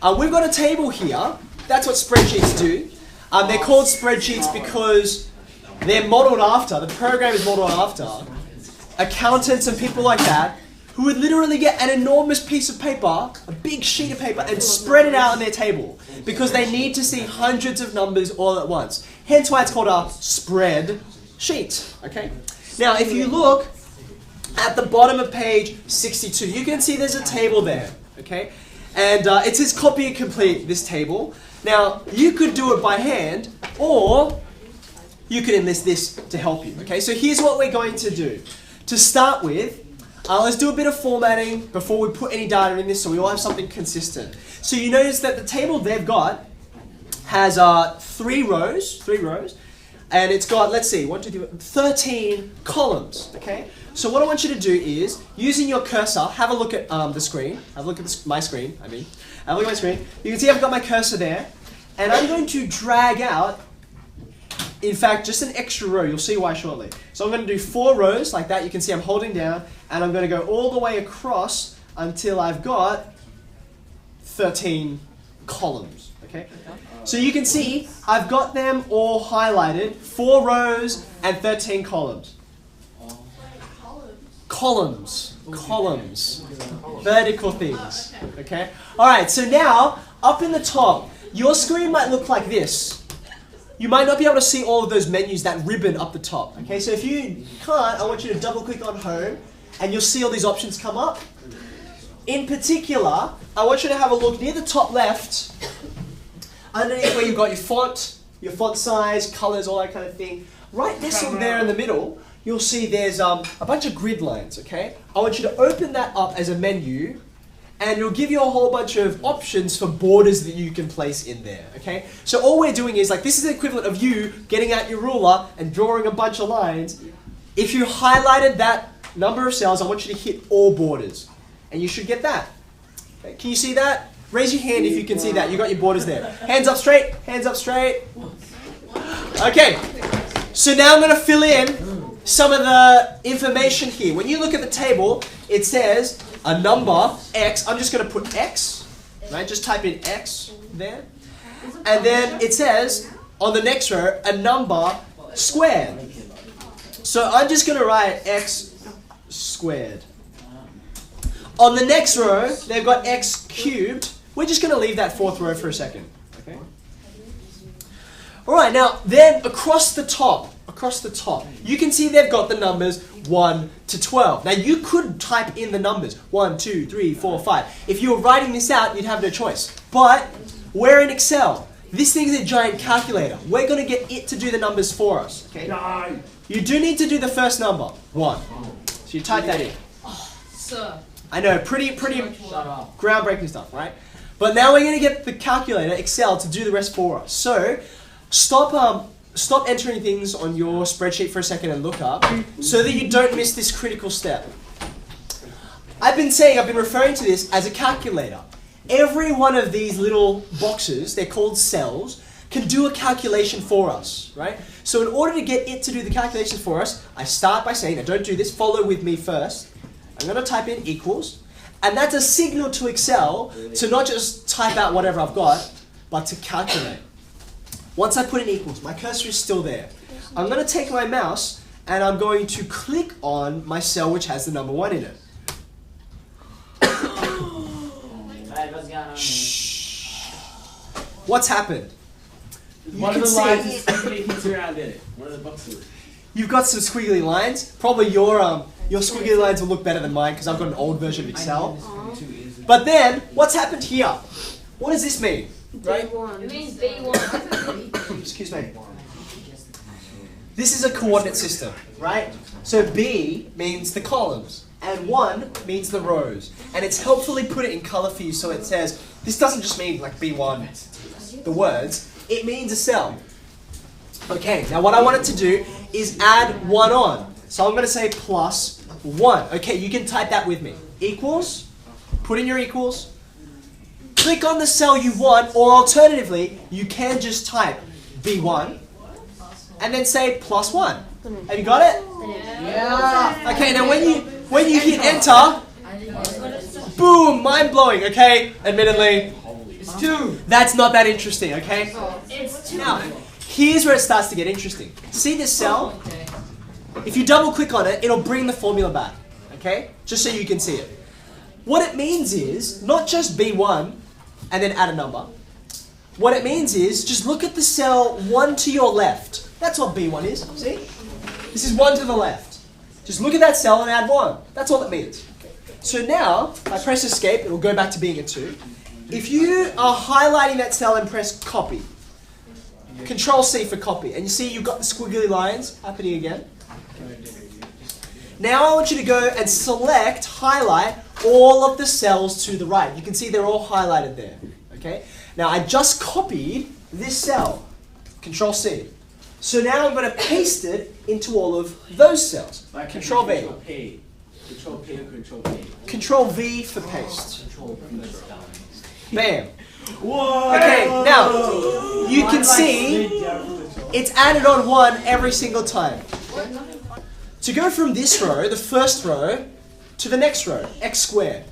We've got a table here. That's what spreadsheets do. They're called spreadsheets because they're modeled after, the program is modeled after accountants and people like that who would literally get an enormous piece of paper, a big sheet of paper, and spread it out on their table because they need to see hundreds of numbers all at once. Hence why it's called a spreadsheet. Okay? Now, if you look at the bottom of page 62, you can see there's a table there. Okay? And it says copy and complete this table. Now, you could do it by hand, or you could enlist this to help you. Okay? So here's what we're going to do. To start with, let's do a bit of formatting before we put any data in this so we all have something consistent. So you notice that the table they've got has 3 rows, and it's got, let's see, 13 columns, okay? So what I want you to do is, using your cursor, have a look at the screen, have a look at my screen, have a look at my screen. You can see I've got my cursor there, and I'm going to drag out, in fact, just an extra row. You'll see why shortly. So I'm going to do 4 rows like that. You can see I'm holding down, and I'm going to go all the way across until I've got 13 columns. Okay? So you can see I've got them all highlighted, 4 rows and 13 columns. Columns. Vertical things. Okay? All right, so now, up in the top, your screen might look like this. You might not be able to see all of those menus, that ribbon up the top. Okay, so if you can't, I want you to double click on home and you'll see all these options come up. In particular, I want you to have a look near the top left, underneath where you've got your font size, colors, all that kind of thing. Right nestled there in the middle, you'll see there's a bunch of grid lines, okay? I want you to open that up as a menu, and it'll give you a whole bunch of options for borders that you can place in there, okay? So all we're doing is, like, this is the equivalent of you getting out your ruler and drawing a bunch of lines. If you highlighted that number of cells, I want you to hit all borders. And you should get that. Okay, can you see that? Raise your hand if you can see that. You got your borders there. Hands up straight, hands up straight. Okay, so now I'm going to fill in some of the information here. When you look at the table, it says a number, X. I'm just going to put X, right? Just type in X there. And then it says, on the next row, a number squared. So I'm just going to write X squared. On the next row, they've got X cubed. We're just going to leave that 4th row for a second. Okay. All right, now then across the top, you can see they've got the numbers 1 to 12. Now you could type in the numbers 1, 2, 3, 4, 5. If you were writing this out, you'd have no choice. But we're in Excel. This thing is a giant calculator. We're going to get it to do the numbers for us. Okay? You do need to do the first number, 1. So you type that in. Sir. I know, pretty groundbreaking stuff, right? But now we're going to get the calculator, Excel, to do the rest for us. So stop entering things on your spreadsheet for a second and look up so that you don't miss this critical step. I've been referring to this as a calculator. Every one of these little boxes, they're called cells, can do a calculation for us, right? So in order to get it to do the calculation for us, I start by saying, now don't do this, follow with me first. I'm going to type in equals, and that's a signal to Excel to not just type out whatever I've got, but to calculate. Once I put in equals, my cursor is still there. I'm going to take my mouse and I'm going to click on my cell which has the number 1 in it. Shh. What's happened? One of the lines is squiggly around in it. One of the boxes. You've got some squiggly lines. Probably your squiggly lines will look better than mine because I've got an old version of Excel. But then, what's happened here? What does this mean? Right? It means B1. Excuse me. This is a coordinate system, right? So B means the columns, and 1 means the rows. And it's helpfully put it in color for you so it says, this doesn't just mean like B1, the words, it means a cell. Okay, now what I wanted to do is add 1 on. So I'm going to say plus 1. Okay, you can type that with me. Equals, put in your equals, click on the cell you want, or alternatively, you can just type B1 and then say plus 1. Have you got it? Yeah. Okay, now when you hit enter, boom, mind blowing. Okay, admittedly, It's 2. That's not that interesting, okay? It's 2. Now, here's where it starts to get interesting. See this cell? Okay. If you double click on it, it'll bring the formula back, okay? Just so you can see it. What it means is, not just B1 and then add a number. What it means is, just look at the cell 1 to your left. That's what B1 is, see? This is 1 to the left. Just look at that cell and add 1. That's all it means. So now, if I press escape, it'll go back to being a 2. If you are highlighting that cell and press copy, Control C for copy, and you see you've got the squiggly lines happening again. Now I want you to go and select, highlight all of the cells to the right. You can see they're all highlighted there. Okay? Now I just copied this cell. Control C. So now I'm going to paste it into all of those cells. Control V. Control P and Control V. Control V for paste. Bam. Whoa! Okay, now you can see it's added on 1 every single time. To go from this row, the first row, to the next row, x squared.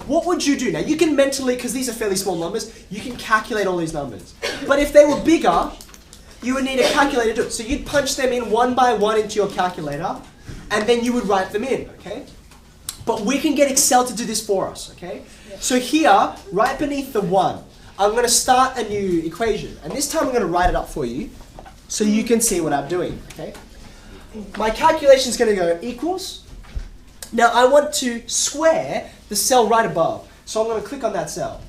What would you do? Now you can mentally, because these are fairly small numbers, you can calculate all these numbers. But if they were bigger, you would need a calculator to do it. So you'd punch them in 1 by 1 into your calculator, and then you would write them in, okay? But we can get Excel to do this for us, okay? So here, right beneath the 1, I'm going to start a new equation. And this time I'm going to write it up for you, so you can see what I'm doing, okay? My calculation is going to go equals. Now I want to square the cell right above. So I'm going to click on that cell.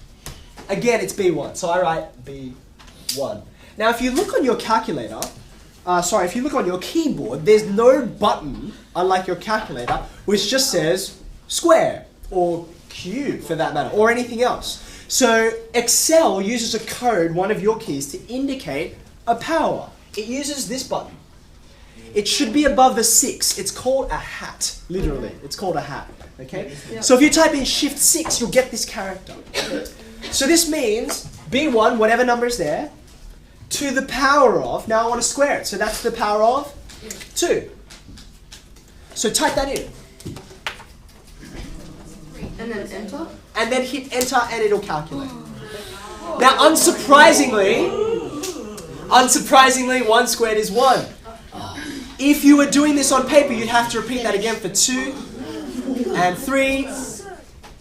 Again, it's B1. So I write B1. Now if you look on your calculator, if you look on your keyboard, there's no button, unlike your calculator, which just says square or cube for that matter, or anything else. So Excel uses a code, one of your keys, to indicate a power. It uses this button. It should be above the 6. It's called a hat, literally. It's called a hat, okay? So if you type in Shift 6, you'll get this character. So this means B1, whatever number is there, to the power of, now I want to square it, so that's the power of 2. So type that in. And then enter? And then hit enter and it'll calculate. Now unsurprisingly, 1 squared is 1. If you were doing this on paper, you'd have to repeat that again for 2 and 3.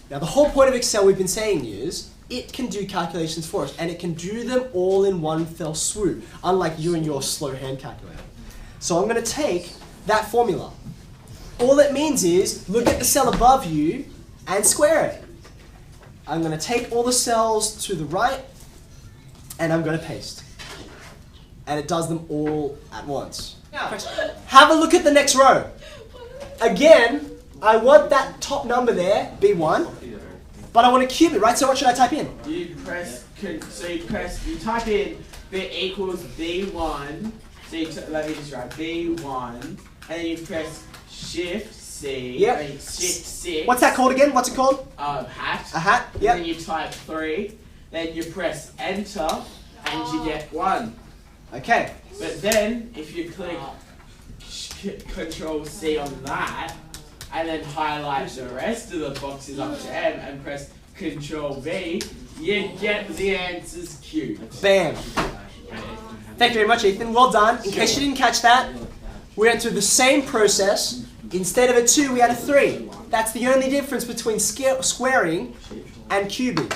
Now the whole point of Excel we've been saying is, it can do calculations for us, and it can do them all in one fell swoop, unlike you and your slow hand calculator. So I'm going to take that formula. All it means is, look at the cell above you and square it. I'm going to take all the cells to the right, and I'm going to paste. And it does them all at once. Now, have a look at the next row. Again, I want that top number there, B1, but I want to cube it, right? So what should I type in? You type in B equals B1. So let me just write B1, and then you press Shift C. Yep. Shift 6. What's that called again? What's it called? Hat. A hat. Yep. Then you type 3. Then you press Enter, and you get 1. Okay. But then, if you click Control C on that, and then highlight the rest of the boxes up to M and press Control V, you get the answers cubed. Bam. Thank you very much, Ethan. Well done. In case you didn't catch that, we went through the same process. Instead of a 2, we had a 3. That's the only difference between squaring and cubing.